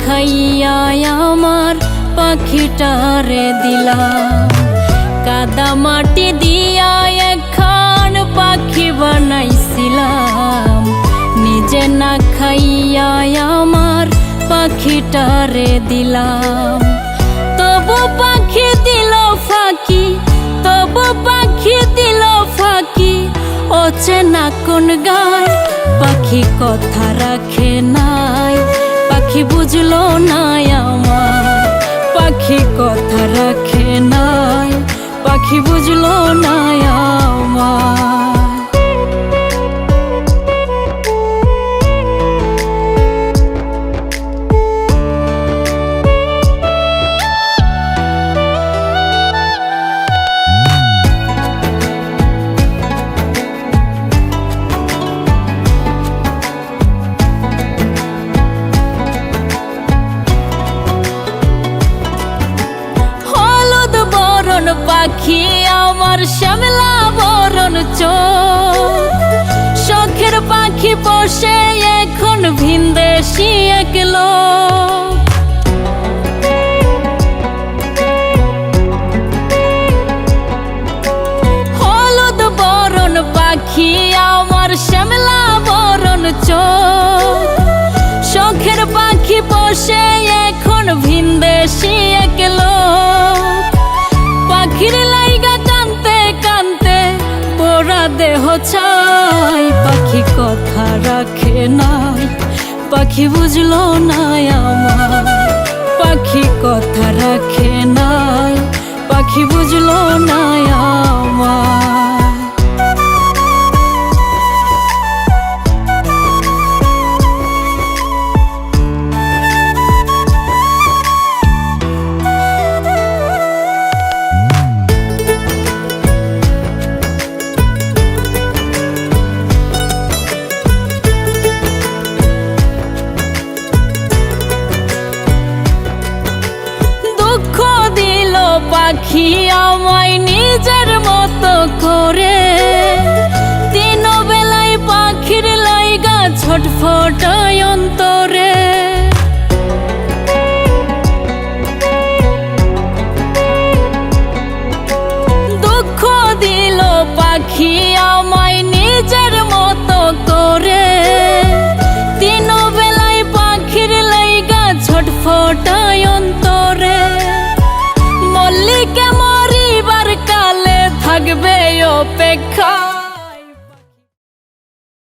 খাইয়া আমার পাখিটারে দিলাম। কাদা মাটি দিয়া এখন পাখি বানাইছিলাম, নিজে না খাইয়া আমার পাখিটারে দিলাম। তবু পাখি দিল ফাঁকি, তবু পাখি দিল ফাঁকি, অচেনা কোন গায় পাখি কথা রাখে নাই। পাখি বুঝলো না আমার, পাখি কথা রাখে নাই, পাখি বুঝলো না আমার। পাখি আমার শ্যামলা বরণ চোখ, শখের পাখি বসে এখন ভিনদেশি এক লোক। হলুদ বরণ পাখি আমার শ্যামলা বরণ চোখ, শখের পাখি বসে এখন ভিনদেশি এক লোক। পাখির লাইগা কানতে কানতে পোড়া দেহ ছাই, পাখি কথা রাখে নাই, পাখি বুঝলো না আমার। পাখি কথা রাখে নাই, পাখি বুঝলো না আমার। পাখি আমায় নিজের মতো করে, তিন বেলায় পাখির লাইগা ছটফটায় অন্তরে। দুঃখ দিল পাখি আমায় নিজের মতো করে, তিন বেলায় পাখির লাইগা ছটফটায় অন্তরে। মল্লিকে মরিবার কালে থাকবে অপেক্ষা।